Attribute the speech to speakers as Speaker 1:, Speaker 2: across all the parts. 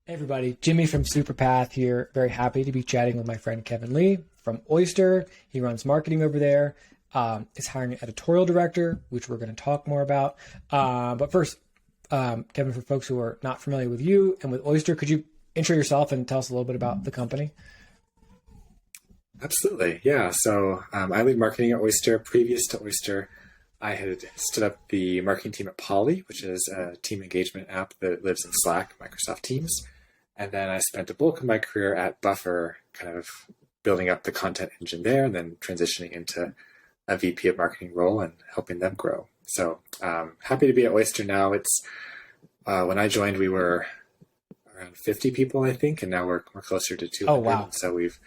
Speaker 1: Hey everybody, Jimmy from Superpath here. Very happy to be chatting with my friend Kevin Lee from Oyster. He runs marketing over there. Is hiring an editorial director, which we're going to talk more about. But first, Kevin, for folks who are not familiar with you and with Oyster, could you intro yourself and tell us a little bit about the company?
Speaker 2: Absolutely. Yeah. So I lead marketing at Oyster. Previous to Oyster, I had stood up the marketing team at Poly, which is a team engagement app that lives in Slack, Microsoft Teams. And then I spent a bulk of my career at Buffer, kind of building up the content engine there, and then transitioning into a VP of marketing role and helping them grow. So happy to be at Oyster now. It's when I joined, we were around 50 people, I think, and now we're closer to 200.
Speaker 1: Oh, wow.
Speaker 2: So we've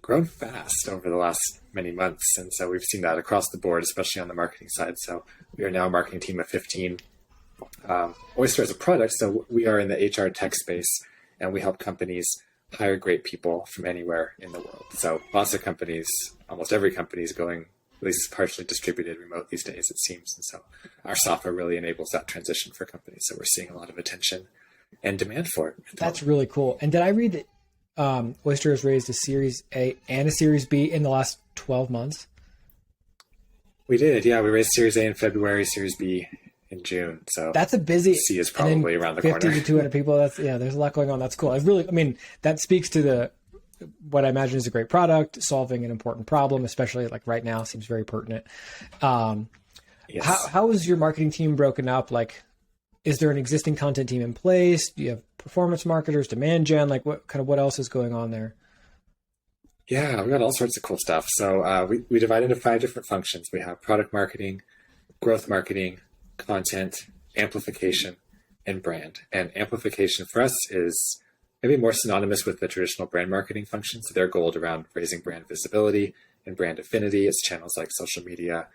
Speaker 2: grown fast over the last many months. And so we've seen that across the board, especially on the marketing side. So we are now a marketing team of 15. Oyster is a product, so we are in the HR tech space, and we help companies hire great people from anywhere in the world. So lots of companies, almost every company is going at least partially distributed remote these days, it seems. And so our software really enables that transition for companies. So we're seeing a lot of attention and demand for it.
Speaker 1: That's really cool. And did I read that Oyster has raised a Series A and a Series B in the last 12 months?
Speaker 2: We did. Yeah, we raised Series A in February, Series B in June. So
Speaker 1: that's a busy.
Speaker 2: C is probably around the
Speaker 1: 50
Speaker 2: corner.
Speaker 1: to 200 people. There's a lot going on. That's cool. I mean, that speaks to what I imagine is a great product, solving an important problem, especially like right now, seems very pertinent.
Speaker 2: Yes.
Speaker 1: How is your marketing team broken up? Like, is there an existing content team in place? Do you have performance marketers, demand gen? Like, what else is going on there?
Speaker 2: Yeah, we've got all sorts of cool stuff. So we divide into 5 different functions. We have product marketing, growth marketing, content, amplification, and brand. And amplification for us is maybe more synonymous with the traditional brand marketing function. So they're goaled around raising brand visibility and brand affinity. It's channels like social media,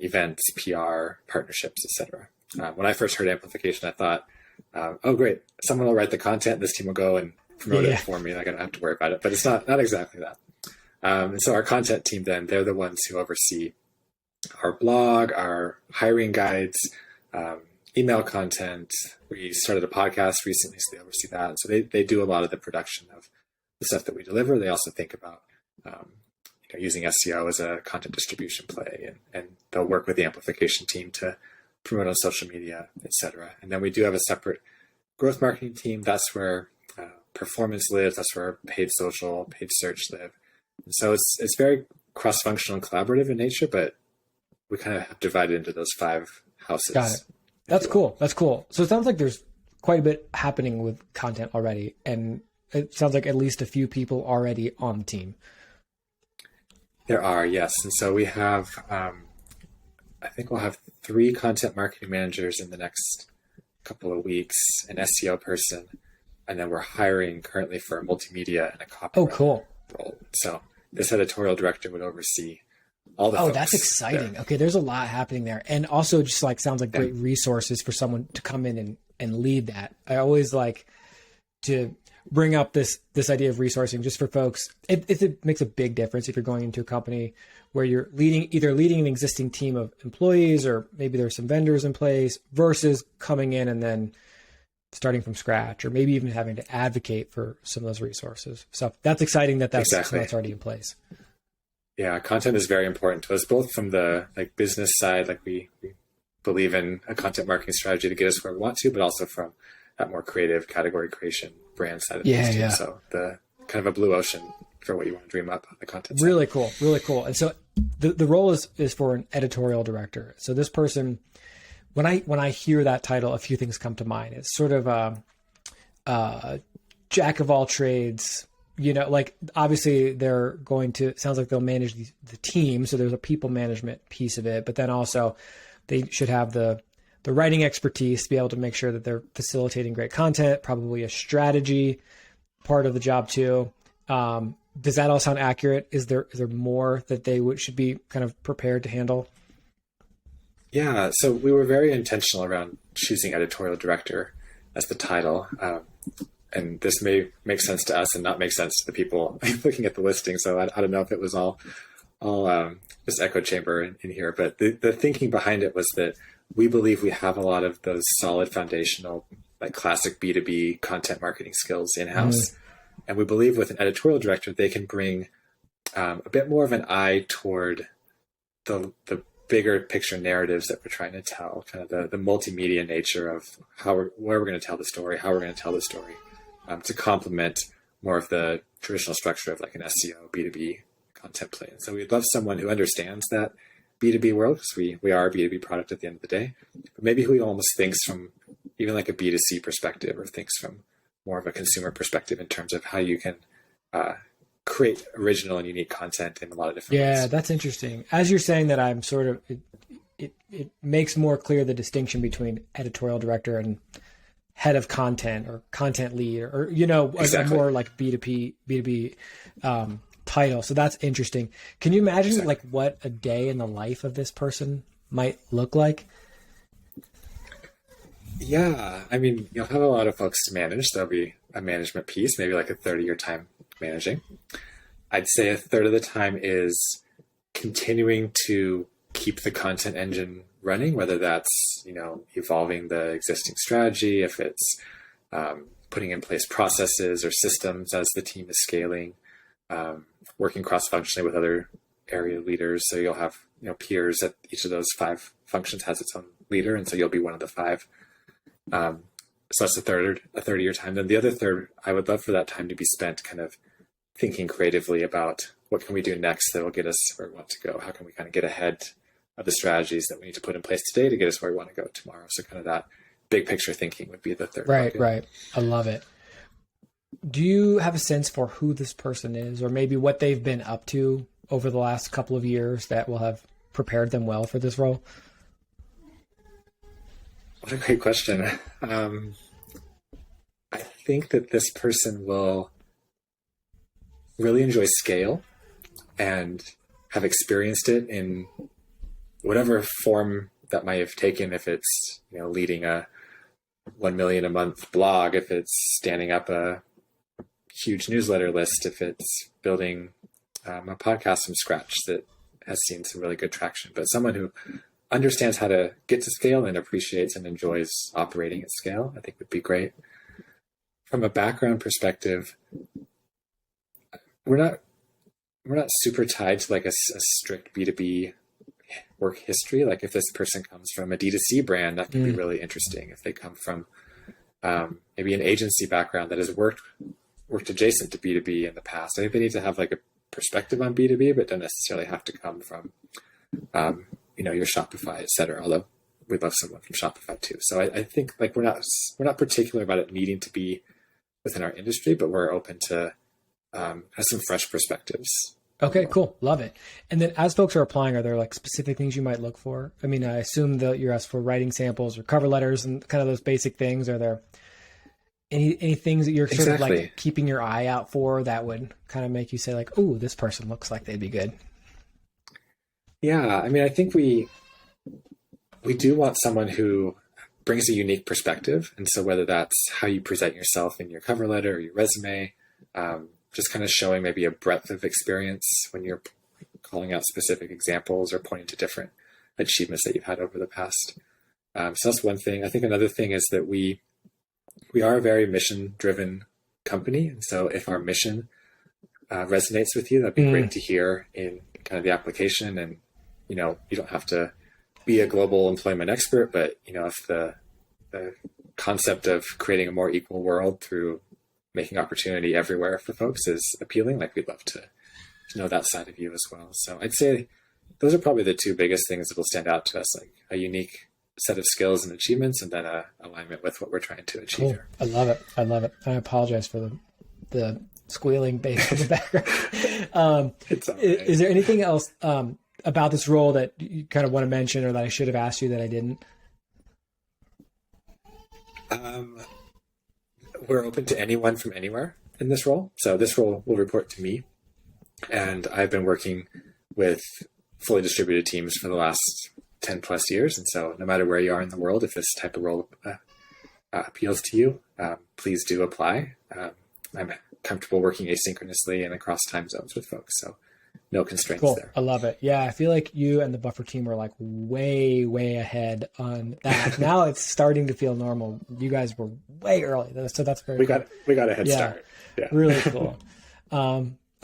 Speaker 2: events, PR, partnerships, etc. When I first heard amplification, I thought, oh, great, someone will write the content, this team will go and promote it for me, and I don't have to worry about it. But it's not exactly that. And so our content team, then, they're the ones who oversee our blog, our hiring guides, email content. We started a podcast recently, so they oversee that. So they do a lot of the production of the stuff that we deliver. They also think about using SEO as a content distribution play, and they'll work with the amplification team to promote on social media, etc. And then we do have a separate growth marketing team. That's where performance lives. That's where paid social, paid search live. And so it's very cross-functional and collaborative in nature, but we kind of have divided into those 5 houses.
Speaker 1: Got it. That's cool. That's cool. So it sounds like there's quite a bit happening with content already, and it sounds like at least a few people already on the team.
Speaker 2: There are, yes. And so we have, I think we'll have 3 content marketing managers in the next couple of weeks, an SEO person, and then we're hiring currently for a multimedia and a copywriter
Speaker 1: cool.
Speaker 2: role. So this editorial director would oversee all the folks.
Speaker 1: That's exciting. There. Okay, there's a lot happening there. And also just like sounds like great resources for someone to come in and lead that. I always like to bring up this idea of resourcing just for folks. It makes a big difference if you're going into a company where you're either leading an existing team of employees, or maybe there's some vendors in place, versus coming in and then starting from scratch, or maybe even having to advocate for some of those resources. So that's exciting that's already in place.
Speaker 2: Yeah, content is very important to us, both from the business side, we believe in a content marketing strategy to get us where we want to, but also from that more creative category creation brand side of things too. So the kind of a blue ocean for what you want to dream up on the content side.
Speaker 1: Really cool. Really cool. And so the role is for an editorial director. So this person, when I hear that title, a few things come to mind. It's sort of a jack of all trades. Obviously they're going to, sounds like they'll manage the team. So there's a people management piece of it, but then also they should have the writing expertise to be able to make sure that they're facilitating great content, probably a strategy part of the job too. Does that all sound accurate? Is there more that they should be kind of prepared to handle?
Speaker 2: Yeah. So we were very intentional around choosing editorial director as the title. And this may make sense to us and not make sense to the people looking at the listing. So I don't know if it was all just echo chamber in here, but the thinking behind it was that we believe we have a lot of those solid foundational like classic B2B content marketing skills in-house. And we believe with an editorial director, they can bring a bit more of an eye toward the bigger picture narratives that we're trying to tell, kind of the multimedia nature of where we're going to tell the story, how we're going to tell the story, to complement more of the traditional structure of like an SEO, B2B content play. And so we'd love someone who understands that B2B world, because we are a B2B product at the end of the day, but maybe who almost thinks from even like a B2C perspective, or thinks from more of a consumer perspective in terms of how you can create original and unique content in a lot of different ways.
Speaker 1: Yeah, that's interesting. As you're saying that, I'm sort of, it makes more clear the distinction between editorial director and head of content or content lead, or exactly. A more like B2B title. So that's interesting. Can you imagine exactly. like what a day in the life of this person might look like?
Speaker 2: Yeah, I mean, you'll have a lot of folks to manage. There'll be a management piece, maybe like a third of your time managing. I'd say a third of the time is continuing to keep the content engine running, whether that's, evolving the existing strategy, if it's putting in place processes or systems as the team is scaling, working cross-functionally with other area leaders. So you'll have, peers at each of those 5 functions has its own leader. And so you'll be one of the 5. So that's a third of your time. Then the other third, I would love for that time to be spent kind of thinking creatively about what can we do next that will get us where we want to go? How can we kind of get ahead of the strategies that we need to put in place today to get us where we want to go tomorrow? So kind of that big picture thinking would be the third.
Speaker 1: Right, bucket. Right. I love it. Do you have a sense for who this person is, or maybe what they've been up to over the last couple of years that will have prepared them well for this role?
Speaker 2: What a great question. I think that this person will really enjoy scale and have experienced it in whatever form that might have taken, if it's, leading a 1 million a month blog, if it's standing up a huge newsletter list, if it's building a podcast from scratch that has seen some really good traction, but someone who understands how to get to scale and appreciates and enjoys operating at scale, I think would be great. From a background perspective, we're not super tied to like a strict B2B work history. Like if this person comes from a D2C brand, that can be really interesting. If they come from maybe an agency background that has worked adjacent to B2B in the past, I think they need to have like a perspective on B2B, but don't necessarily have to come from your Shopify, et cetera. Although we'd love someone from Shopify too. So I think like we're not particular about it needing to be within our industry, but we're open to have some fresh perspectives.
Speaker 1: Okay, cool. Love it. And then as folks are applying, are there like specific things you might look for? I mean, I assume that you're asked for writing samples or cover letters and kind of those basic things. Are there any things that you're sort of like keeping your eye out for that would kind of make you say like, oh, this person looks like they'd be good?
Speaker 2: Yeah. I mean, I think we do want someone who brings a unique perspective. And so whether that's how you present yourself in your cover letter or your resume, just kind of showing maybe a breadth of experience when you're calling out specific examples or pointing to different achievements that you've had over the past. So that's one thing. I think another thing is that we are a very mission-driven company. And so if our mission resonates with you, that'd be great to hear in kind of the application. And, you don't have to be a global employment expert, but, if the concept of creating a more equal world through making opportunity everywhere for folks is appealing, like we'd love to know that side of you as well. So I'd say those are probably the 2 biggest things that will stand out to us, like a unique set of skills and achievements, and then a alignment with what we're trying to achieve. Cool.
Speaker 1: I love it. I apologize for the squealing bass in the background.
Speaker 2: It's all right.
Speaker 1: Is there anything else about this role that you kind of want to mention, or that I should have asked you that I didn't?
Speaker 2: We're open to anyone from anywhere in this role. So this role will report to me. And I've been working with fully distributed teams for the last 10 plus years. And so no matter where you are in the world, if this type of role appeals to you, please do apply. I'm comfortable working asynchronously and across time zones with folks. So no constraints
Speaker 1: Cool.
Speaker 2: there.
Speaker 1: I love it. Yeah. I feel like you and the Buffer team were like way, way ahead on that. Now it's starting to feel normal. You guys were way early. So that's very cool.
Speaker 2: We got a head start. Yeah.
Speaker 1: Really cool.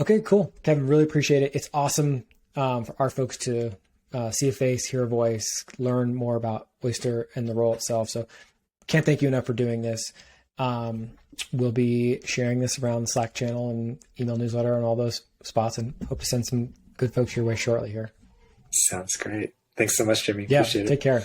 Speaker 1: Okay, cool. Kevin, really appreciate it. It's awesome for our folks to see a face, hear a voice, learn more about Oyster and the role itself. So can't thank you enough for doing this. We'll be sharing this around the Slack channel and email newsletter and all those spots, and hope to send some good folks your way shortly here.
Speaker 2: Sounds great. Thanks so much, Jimmy.
Speaker 1: Yeah,
Speaker 2: Appreciate it.
Speaker 1: take care.